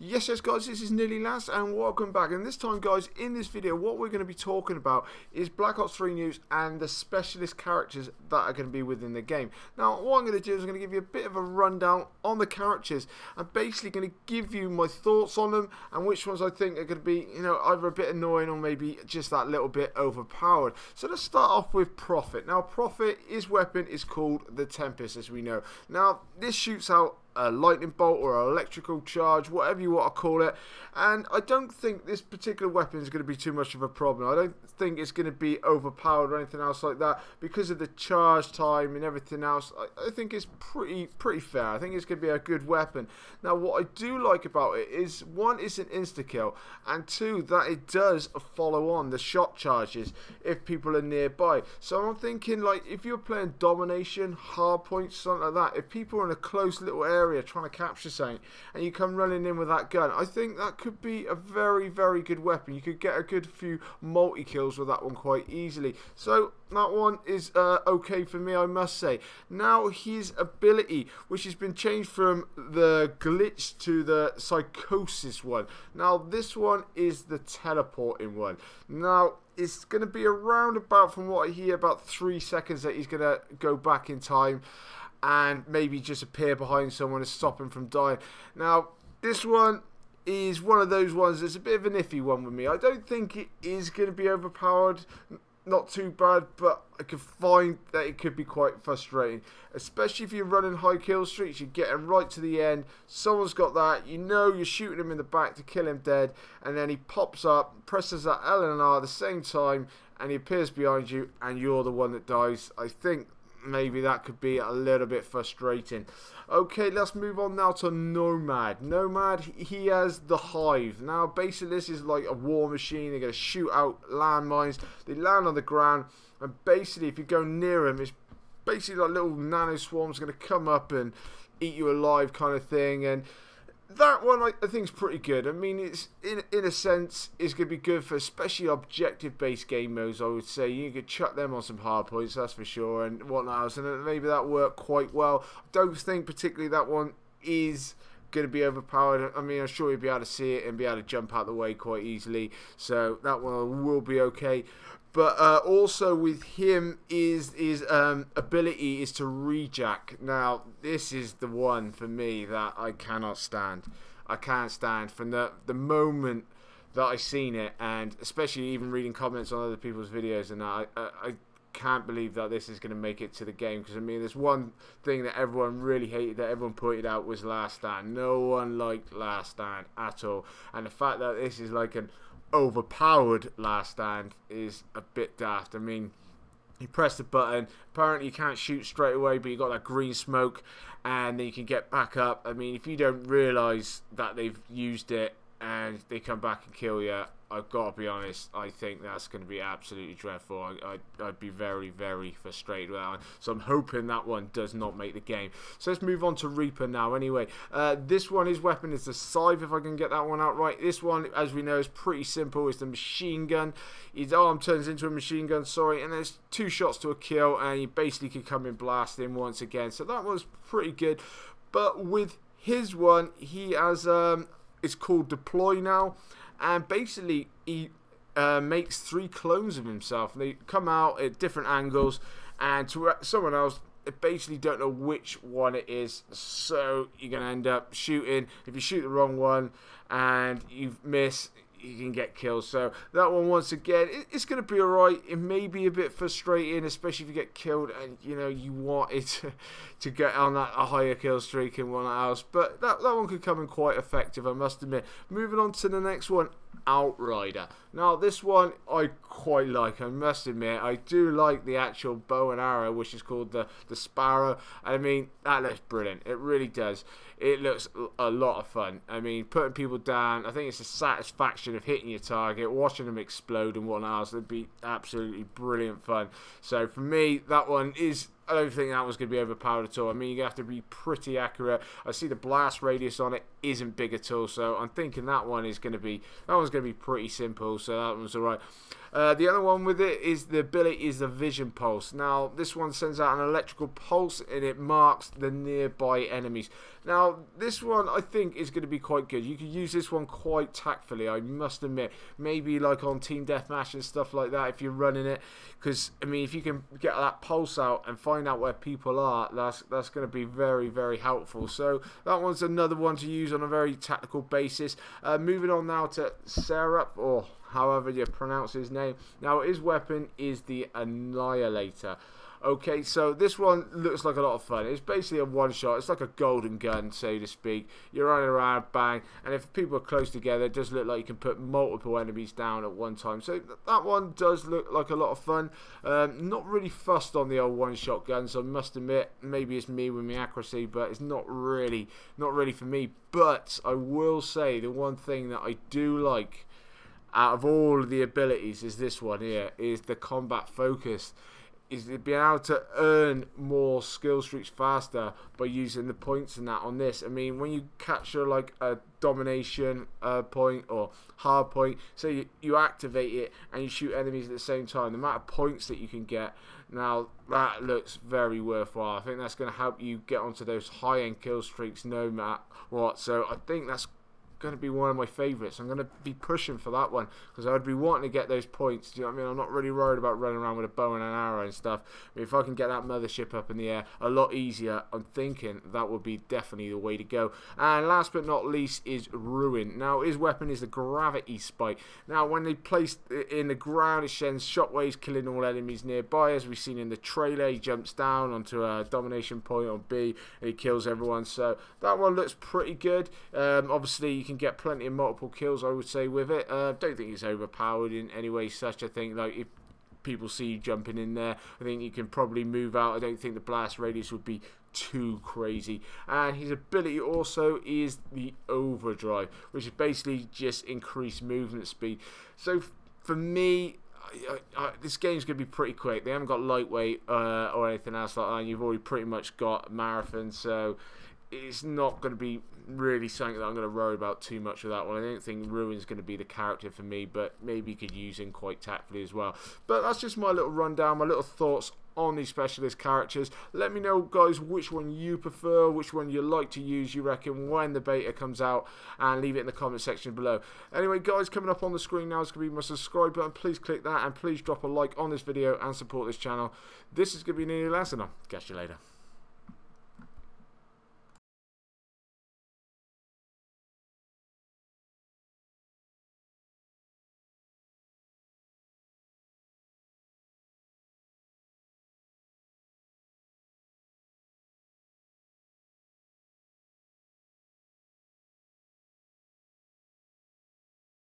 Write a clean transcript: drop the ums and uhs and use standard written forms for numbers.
Yes, guys, this is Nearly Last and welcome back. And this time, guys, in this video, what we're going to be talking about is Black Ops 3 news and the specialist characters that are going to be within the game. Now, what I'm going to do is I'm going to give you a bit of a rundown on the characters. I'm basically going to give you my thoughts on them and which ones I think are going to be, either a bit annoying or maybe just that little bit overpowered. So let's start off with Prophet. Now, Prophet, his weapon is called the Tempest, as we know. Now, this shoots out a lightning bolt or an electrical charge, whatever you want to call it, and I don't think this particular weapon is going to be too much of a problem. I don't think it's going to be overpowered or anything else like that because of the charge time and everything else. I think it's pretty fair. I think it's going to be a good weapon. Now, what I do like about it is, one, it's an insta-kill, and two, that it does follow on the shot charges if people are nearby. So I'm thinking, like, if you're playing domination, hardpoint, something like that, if people are in a close little area trying to capture something and you come running in with that gun, I think that could be a very good weapon. You could get a good few multi-kills with that one quite easily. So that one is okay for me, I must say. Now, his ability, which has been changed from the glitch to the psychosis one. Now, this one is the teleporting one. Now, it's going to be around about, from what I hear, about 3 seconds that he's going to go back in time and maybe just appear behind someone to stop him from dying. Now, this one is one of those ones that's a bit of an iffy one with me. I don't think it is going to be overpowered. Not too bad, but I can find that it could be quite frustrating. Especially if you're running high kill streaks, you're getting right to the end. Someone's got that, you're shooting him in the back to kill him dead. And then he pops up, presses that L and R at the same time, and he appears behind you, and you're the one that dies. I think maybe that could be a little bit frustrating. Okay, let's move on now to Nomad. Nomad, he has the Hive. Now, basically, this is like a war machine. They're going to shoot out landmines. They land on the ground, and basically, if you go near them, it's basically like little nano swarms going to come up and eat you alive kind of thing. And that one I think is pretty good. I mean, it's in a sense, it's going to be good for especially objective-based game modes, I would say. You could chuck them on some hard points, that's for sure, and whatnot else, and maybe that worked quite well. I don't think particularly that one is going to be overpowered. I mean, I'm sure you'll be able to see it and be able to jump out the way quite easily, so that one will be okay. But also with him is his ability is to rejack. Now, this is the one for me that I cannot stand. I can't stand from the moment that I seen it, and especially even reading comments on other people's videos, and I can't believe that this is going to make it to the game. Because I mean, there's one thing that everyone really hated, that everyone pointed out, was Last Stand. No one liked Last Stand at all, and the fact that this is like an overpowered Last Stand is a bit daft. I mean, you press the button, apparently you can't shoot straight away, but you got that green smoke, and then you can get back up. I mean, if you don't realise that they've used it and they come back and kill you, I've got to be honest, I think that's going to be absolutely dreadful. I'd be very frustrated with that one. So I'm hoping that one does not make the game. So let's move on to Reaper now. Anyway, this one, his weapon is the Scythe, if I can get that one out right. This one, as we know, is pretty simple. It's the machine gun. His arm turns into a machine gun, and there's 2 shots to a kill, and he basically can come in blasting once again. So that was pretty good. But with his one, he has, it's called Deploy now. And basically, he makes 3 clones of himself. They come out at different angles, and to someone else, they basically don't know which one it is. So you're going to end up shooting. If you shoot the wrong one and you miss, you can get killed. So that one, once again, it's going to be alright. It may be a bit frustrating, especially if you get killed and you want it to get on a higher kill streak and whatnot else. But that one could come in quite effective, I must admit. Moving on to the next one, Outrider. Now, this one I quite like, I must admit. I do like the actual bow and arrow, which is called the Sparrow. I mean, that looks brilliant. It really does. It looks a lot of fun. I mean, putting people down, I think it's the satisfaction of hitting your target, watching them explode and whatnot else. It'd be absolutely brilliant fun. So for me, that one is, I don't think that was going to be overpowered at all. I mean, you have to be pretty accurate. I see the blast radius on it isn't big at all, so I'm thinking that one's going to be pretty simple. So that one's alright. The other one with it is the ability is the Vision Pulse. Now, this one sends out an electrical pulse and it marks the nearby enemies. Now, this one I think is going to be quite good. You can use this one quite tactfully, I must admit. Maybe like on Team Deathmatch and stuff like that if you're running it. Because, I mean, if you can get that pulse out and find out where people are, that's going to be very, very helpful. So that one's another one to use on a very tactical basis. Moving on now to Seraph, or however you pronounce his name. Now, his weapon is the Annihilator. Okay, so this one looks like a lot of fun. It's basically a one-shot. It's like a golden gun, so to speak. You're running around, bang, and if people are close together, it does look like you can put multiple enemies down at one time. So that one does look like a lot of fun. Not really fussed on the old one-shot guns, I must admit. Maybe it's me with my accuracy, but it's not really for me. But I will say the one thing that I do like out of all the abilities is this one here, is the combat focus. Is being able to earn more skill streaks faster by using the points and that on this. I mean, when you capture like a domination point or hard point, so you activate it and you shoot enemies at the same time, the amount of points that you can get, now that looks very worthwhile. I think that's going to help you get onto those high-end kill streaks no matter what. So I think that's going to be one of my favourites. I'm going to be pushing for that one because I would be wanting to get those points. Do you know what I mean? I'm not really worried about running around with a bow and an arrow and stuff. I mean, if I can get that mothership up in the air a lot easier, I'm thinking that would be definitely the way to go. And last but not least is Ruin. Now, his weapon is the Gravity Spike. Now, when they place it in the ground, it sends shockwaves, killing all enemies nearby. As we've seen in the trailer, he jumps down onto a domination point on B and he kills everyone. So that one looks pretty good. Obviously, you can get plenty of multiple kills, I would say, with it. Don't think it's overpowered in any way such. I think like if people see you jumping in there, I think you can probably move out. I don't think the blast radius would be too crazy. And his ability also is the Overdrive, which is basically just increased movement speed. So for me, this game's going to be pretty quick. They haven't got lightweight or anything else like that, and you've already pretty much got marathon, so it's not going to be really something that I'm going to worry about too much with that one. I don't think Ruin's going to be the character for me, but maybe you could use him quite tactfully as well. But that's just my little rundown, my little thoughts on these specialist characters. Let me know, guys, which one you prefer, which one you like to use, you reckon, when the beta comes out, and leave it in the comment section below. Anyway, guys, coming up on the screen now is going to be my subscribe button. Please click that, and please drop a like on this video and support this channel. This is going to be Nearly Last, and I'll catch you later.